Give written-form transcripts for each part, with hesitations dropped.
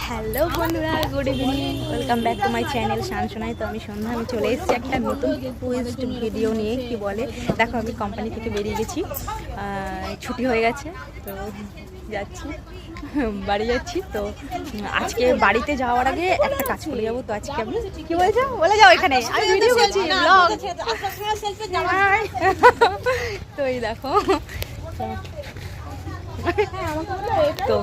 Hello বন্ধুরা, good evening, welcome back to my channel শানশোনায়। তো আমি সন্ধ্যা আমি চলে এসেছি একটা নতুন কুইজড ভিডিও নিয়ে। কি বলে দেখো, আমি কোম্পানি থেকে বেরিয়ে গেছি, ছুটি হয়ে গেছে, তো যাচ্ছি বাড়ি যাচ্ছি। তো আজকে বাড়িতে যাওয়ার আগে একটা কাজ করে যাবো। তো আজকে আমি কি বলে যাও, বলে যাও, এখানে আমি ভিডিও করছি, ব্লগ। তো এই দেখো, তো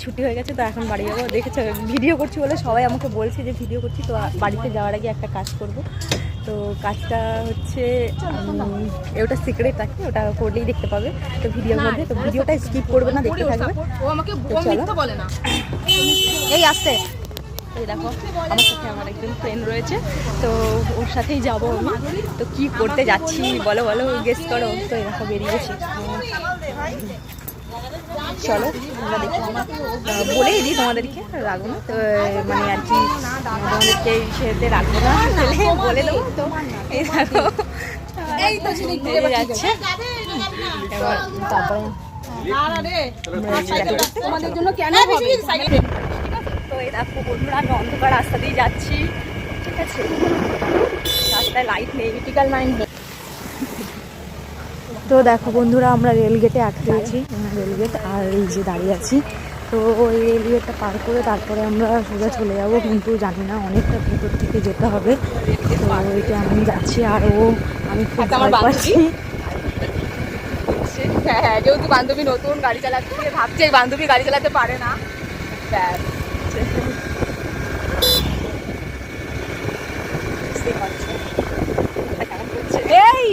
ছুটি হয়ে গেছে, তো এখন বাড়ি যাবো। দেখেছো ভিডিও করছি বলে সবাই আমাকে বলছে যে ভিডিও করছি। তো বাড়িতে যাওয়ার আগে একটা কাজ করব। তো কাজটা হচ্ছে ওটা সিক্রেট রাখি, ওটা করলেই দেখতে পাবে তো ভিডিওর মধ্যে। তো ভিডিওটা স্কিপ করবে না, দেখতে থাকবে। এই আসতে, এই দেখো আমার সাথে আমার একজন ফ্রেন্ড রয়েছে, তো ওর সাথেই যাবো আমি। তো কি করতে যাচ্ছি বলো বলো, গেস করো। তো এই দেখো বেরিয়ে গেছি, চলো আমরা দেখি। বলেই দিই তোমাদেরকে, রাখবো না তো, মানে আর কি তোমাদেরকে সেতে রাখবো না, বলে দেবো। তো এই দেখো যাচ্ছে, এবার তারপরে তো এই দেখো বন্ধুরা, আমি অন্ধকার রাস্তা দিয়ে যাচ্ছি, ঠিক আছে, রাস্তায় লাইট নেই, ক্রিটিক্যাল লাইন। তো দেখো বন্ধুরা, আমরা রেলগেটে আটকে আছি, রেলগেট, আর এই যে দাঁড়িয়ে আছি। তো ওই রেলগেটটা পার করে তারপরে আমরা সোজা চলে যাবো, কিন্তু জানি না অনেকটা ভিতর থেকে যেতে হবে। তো ওইটা আমি যাচ্ছি, আর আমি খুব ভয় পাচ্ছি। হ্যাঁ, যেহেতু বান্ধবী নতুন গাড়ি চালাচ্ছে, ভাবছে এই বান্ধবী গাড়ি চালাতে পারে না। এই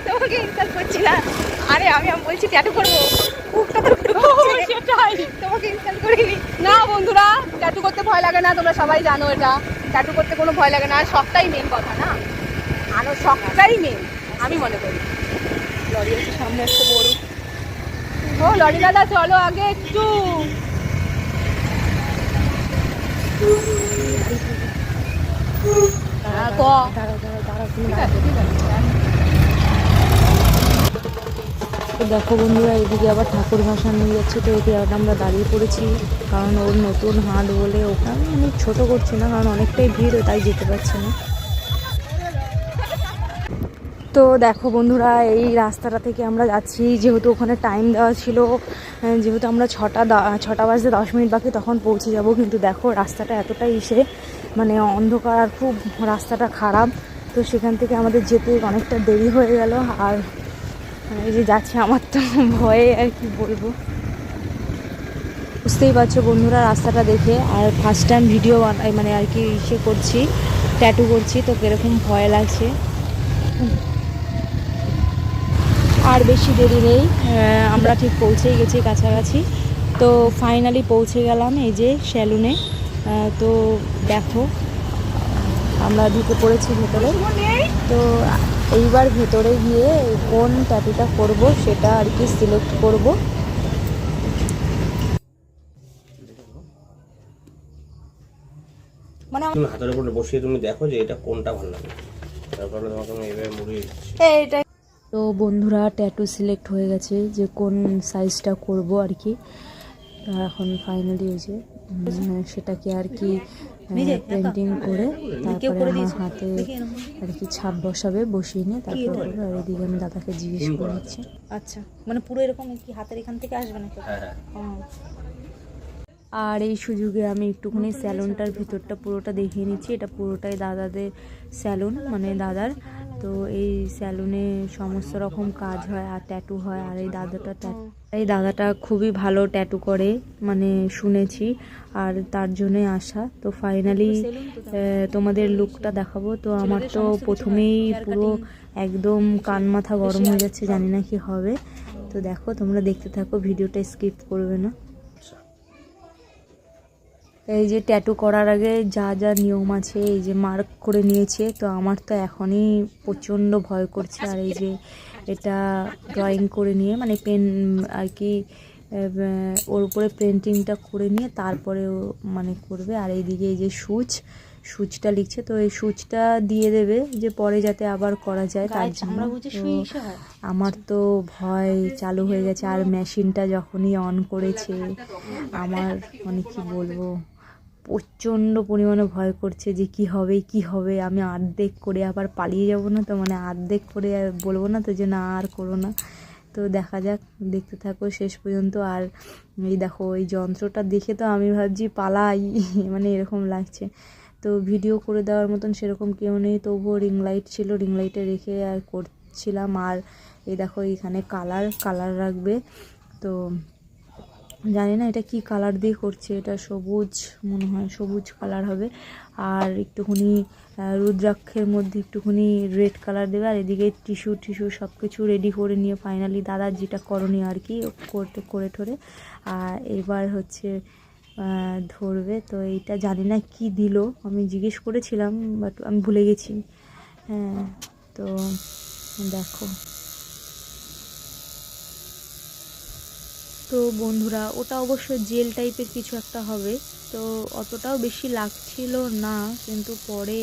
তোমাকে ইনসাল্ট করছি না, আরে আমি বলছি ট্যাটু করবো, তোমাকে ইনসাল্ট করিনি। না বন্ধুরা, ট্যাটু করতে ভয় লাগে না, তোমরা সবাই জানো এটা। ট্যাটু করতে কোনো ভয় লাগে না, শখটাই মেন কথা না, আরো শখটাই মেন আমি মনে করি। লরি আছে সামনে একটা বড়। ও লরি দাদা, চলো আগে একটু। তো দেখো বন্ধুরা, এদিকে আবার ঠাকুর ভাসান নিয়ে যাচ্ছে। তো এটি আমরা দাঁড়িয়ে পড়েছি, কারণ ওর নতুন হাট বলে ওখানে আমি ছোট করছি না, কারণ অনেকটাই ভিড়, তাই যেতে পারছি না। তো দেখো বন্ধুরা, এই রাস্তাটা থেকে আমরা যাচ্ছি, যেহেতু ওখানে টাইম দেওয়া ছিল, যেহেতু আমরা 6টা বাজতে 10 মিনিট বাকি, তখন পৌঁছে যাব। কিন্তু দেখো রাস্তাটা এতটাই মানে অন্ধকার, আর খুব রাস্তাটা খারাপ। তো সেখান থেকে আমাদের যেতে অনেকটা দেরি হয়ে গেল। আর এই যে যাচ্ছি, আমার তো ভয়ে আর কি বলবো, বুঝতেই পারছো বন্ধুরা রাস্তাটা দেখে। আর ফার্স্ট টাইম ভিডিও মানে আর কি করছি, ট্যাটু করছি, তো কীরকম ভয় লাগছে। আর বেশি দেরি নেই, আমরা ঠিক পৌঁছেই গেছি কাছাকাছি। তো ফাইনালি পৌঁছে গেলাম এই যে স্যালুনে। তো দেখো আমরা ঢুকে পড়েছি ভেতরে। তো এইবার ভেতরে গিয়ে কোন ট্যাটুটা করব সেটা আর কি সিলেক্ট করব। মানে হাতের উপর বসিয়ে তুমি দেখো যে এটা কোনটা ভালো লাগে, তারপরে তোমাকে আমি এইভাবে মুড়িয়ে দিচ্ছি। তো বন্ধুরা, ট্যাটু সিলেক্ট হয়ে গেছে যে কোন সাইজটা করব আর কি। এখন ফাইনালি এই যে সেটাকে আর কি পেন্টিং করে তারপরে আমার হাতে আর কি ছাপ বসাবে, বসিয়ে নিয়ে তারপরে করবো। আর এদিকে আমি দাদাকে জিজ্ঞেস করে নিচ্ছি। আচ্ছা, মানে পুরো এরকম কি হাতের এখান থেকে আসবে না? আর এই সুযোগে আমি একটুখানি স্যালুনটার ভিতরটা পুরোটা দেখিয়ে নিচ্ছি। এটা পুরোটাই দাদাদের স্যালুন, মানে দাদার। তো এই স্যালুনে সমস্ত রকম কাজ হয় আর ট্যাটু হয়। আর এই দাদাটা খুবই ভালো ট্যাটু করে, মানে শুনেছি, আর তার জন্যই আসা। তো ফাইনালি তোমাদের লুকটা দেখাবো। তো আমার তো প্রথমেই পুরো একদম কান মাথা গরম হয়ে যাচ্ছে, জানি না কি হবে। তো দেখো, তোমরা দেখতে থাকো, ভিডিওটা স্কিপ করবে না। এই যে ট্যাটু করার আগে যা যা নিয়ম আছে, এই যে মার্ক করে নিয়েছে। তো আমার তো এখনই প্রচণ্ড ভয় করছে। আর এই যে এটা ড্রয়িং করে নিয়ে, মানে পেন আর কি ওর উপরে পেন্টিংটা করে নিয়ে তারপরে মানে করবে। আর এইদিকে এই যে সুচটা লিখছে, তো এই সুচটা দিয়ে দেবে যে পরে যাতে আবার করা যায় তার জন্য। তো আমার তো ভয় চালু হয়ে গেছে, আর মেশিনটা যখনই অন করেছে আমার মানে কি বলবো, প্রচণ্ড পরিমাণে ভয় করছে যে কি হবে, আমি আর্ধেক করে আবার পালিয়ে যাব না তো, মানে আর্ধেক করে বলবো না তো যে না আর করো না। তো দেখা যাক, দেখতে থাকো শেষ পর্যন্ত। আর এই দেখো এই যন্ত্রটা দেখে তো আমি ভাবছি পালাই, মানে এরকম লাগছে। তো ভিডিও করে দেওয়ার মতন সেরকম কেউ নেই, তবুও রিং লাইট ছিল, রিং লাইটে রেখে আর করছিলাম। আর এই দেখো এখানে কালার রাখবে, তো জানি না এটা কি কালার দিয়ে করছে, এটা সবুজ মনে হয়, সবুজ কালার হবে। আর একটুখানি রুদ্রাক্ষের মধ্যে একটুখানি রেড কালার দেবে। আর এদিকে টিস্যু সব কিছু রেডি করে নিয়ে ফাইনালি দাদার যেটা করণীয় আর কি করে ঠোরে। আর এবার হচ্ছে ধরবে। তো এইটা জানি না কি দিল, আমি জিজ্ঞেস করেছিলাম বাট আমি ভুলে গেছি। হ্যাঁ, তো দেখো। তো বন্ধুরা ওটা অবশ্য জেল টাইপের কিছু একটা হবে, তো অতটাও বেশি লাগছিল না, কিন্তু পরে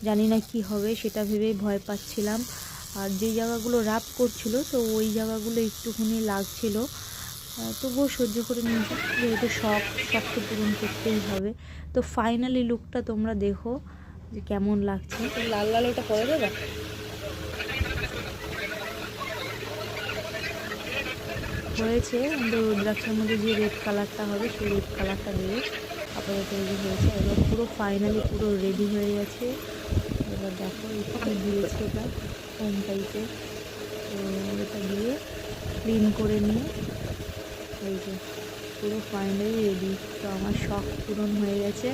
জানি না কি হবে সেটা ভেবেই ভয় পাচ্ছিলাম। আর যে জায়গাগুলো রাব করছিল তো ওই জায়গাগুলো একটুখানি লাগছিল, তবুও সহ্য করে নিয়েছি, যেহেতু শখ তো পূরণ করতেই হবে। তো ফাইনালি লুকটা তোমরা দেখো যে কেমন লাগছে। লাল লাল ওটা পরে দেবে। হয়েছে, কিন্তু রুদ্রাক্ষের মধ্যে যে রেড কালারটা হবে সেই রেড কালারটা দেবে। আপাতত এই যে হয়েছে, এবার পুরো ফাইনালি পুরো রেডি হয়ে গেছে। এবার দেখো একটু দিয়েছে এটা হোম টাইপের, তো এটা দিয়ে ক্লিন করে নিয়ে এই যে পুরো ফাইনালি রেডি। তো আমার শখ পূরণ হয়ে গেছে।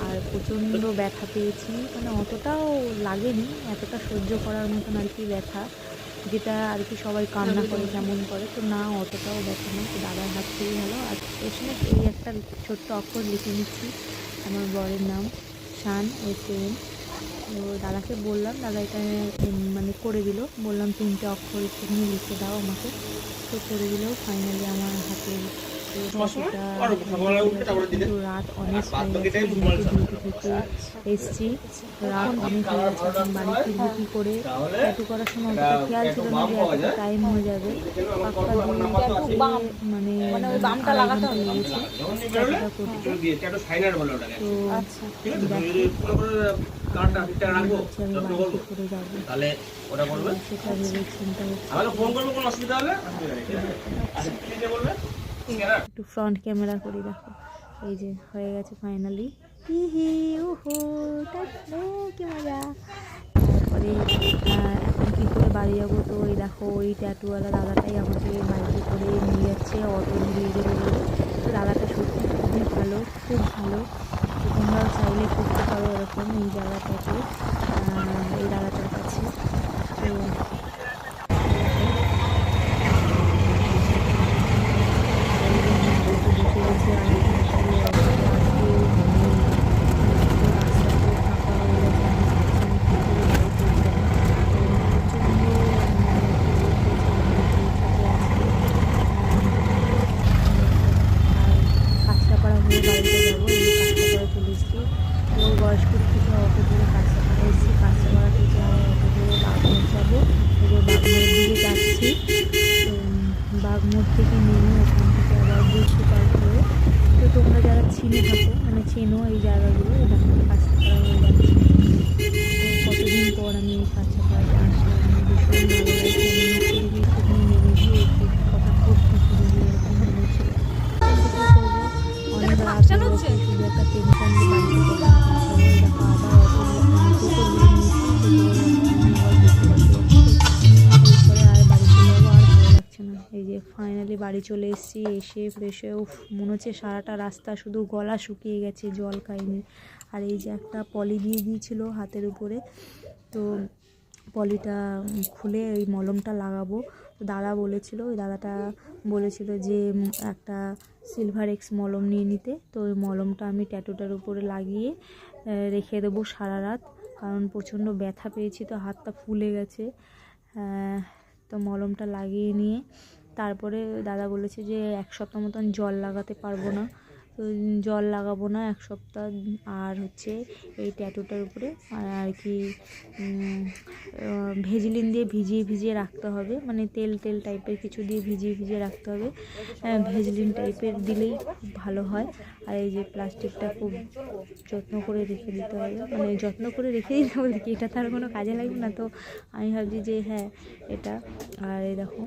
আর প্রচণ্ড ব্যথা পেয়েছি, মানে অতটাও লাগেনি, এতটা সহ্য করার মতন আর কি ব্যথা, যেটা আর কি সবাই কান্না করে কেমন করে, তো না অতটাও ব্যথা না। তো দাদার হাত থেকেই হলো। আর পেছনে এই একটা ছোট্ট অক্ষর লিখে নিচ্ছি, আমার বরের নাম শান SM। তো দাদাকে বললাম, দাদা এটা মানে করে দিল, বললাম 3টে অক্ষর একটুখানি লিখে দাও আমাকে, তো করে দিল ফাইনালি আমার হাতে। রাত অনেক হয়ে গেছে, ডিউটি থেকে এসছি, রাত অনেক হয়ে গেছে, এখন বাড়ি ফিরবো কী করে। ট্যাটু করার সময় অতটা খেয়াল ছিল না যে এতটা টাইম হয়ে যাবে, পাক্কা মানে দামটা লাগাতে লেগেছে ট্যাটুটা করতে। তো আমি বাড়িতে করে যাবো, সেটা ভেবে চিন্তা হচ্ছে। একটু ফ্রন্ট ক্যামেরা করি, দেখো এই যে হয়ে গেছে ফাইনালি। কি মজা। তারপরে এখন কী করে বাড়ি যাবো, তো ওই দেখো ওই ট্যাটুওয়ালা দাদাটাই আমাকে বাইকে করে নিয়ে যাচ্ছে, অটো নিয়ে যাবে বলে। তো দাদাটা সত্যি খুবই ভালো, খুব ভালো। তো তোমরাও চাইলে করতে পারো এরকম এই জায়গাটাতে, এই দাদাটার কাছে। তো বাগমোড় থেকে নেমে ওখান থেকে আবার বুঝতে পারবে। তো তোমরা যারা চিনে থাকো, মানে চেনো এই জায়গাগুলো, এখান থেকে কাঁচরাপাড়া হয়ে যাচ্ছে। তো কতদিন পর আমি এই কাঁচরাপাড়াতে আসলাম, ভীষণ ভালো লাগছে। একটুখানি নেমে গিয়ে একটু কথা করতে শুরু করে এরকম মনে ছিল। অনেক রাত হয়ে গেছে, শুধু একটা টেনশন যে বাড়িতে কখন পৌঁছাবো। দেখো আবার অটো টোটো নিয়ে নিয়েছি, আবার বুঝতে পারছি এরপরে আর বাড়ি চলে যাবো, আর ভালো লাগছে না। এই যে ফাইনালি বাড়ি চলে এসেছি, এসে ফ্রেশ হয়ে মনে হচ্ছে সারাটা রাস্তা শুধু গলা শুকিয়ে গেছে, জল খাইনি। আর এই যে একটা পলি দিয়ে দিয়েছিল হাতের উপরে, তো পলিটা খুলে এই মলমটা লাগাবো। তো দাদা বলেছিল, ওই দাদাটা বলেছিল যে একটা সিলভার এক্স মলম নিয়ে নিতে। তো ওই মলমটা আমি ট্যাটুটার উপরে লাগিয়ে রেখে দেবো সারা রাত, কারণ প্রচণ্ড ব্যথা পেয়েছি, তো হাতটা ফুলে গেছে। তো মলমটা লাগিয়ে নিয়ে তারপরে দাদা বলেছে যে 1 সপ্তাহ মতন জল লাগাতে পারবো না, তো জল লাগাবো না 1 সপ্তাহ। আর হচ্ছে এই ট্যাটুটার উপরে আর কি ভেজলিন দিয়ে ভিজিয়ে রাখতে হবে, মানে তেল টাইপের কিছু দিয়ে ভিজিয়ে রাখতে হবে। ভেজলিন টাইপের দিলেই খুব ভালো হয়। আর এই যে প্লাস্টিকটা খুব যত্ন করে রেখে দিতে হবে, মানে যত্ন করে রেখে দিতে বলতে কি, এটা তার কোনো কাজে লাগবে না। তো আমি ভাবছি যে হ্যাঁ এটা। আর এই দেখো,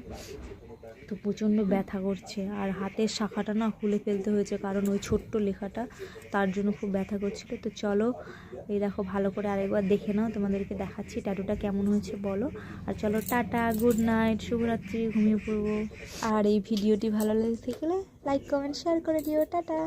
তো প্রচণ্ড ব্যথা করছে, আর হাতের শাখাটা না খুলে ফেলতে হয়েছে, কারণ ওই ছোট্ট লেখাটা, তার জন্য খুব ব্যথা করছিল। তো চলো এই দেখো ভালো করে আরেকবার দেখে নাও, তোমাদেরকে দেখাচ্ছি ট্যাটুটা কেমন হয়েছে বলো। আর চলো টাটা, গুড নাইট, শুভরাত্রি, ঘুমিয়ে পড়বো। আর এই ভিডিওটি ভালো লেগে থাকলে লাইক কমেন্ট শেয়ার করে দিও। টাটা।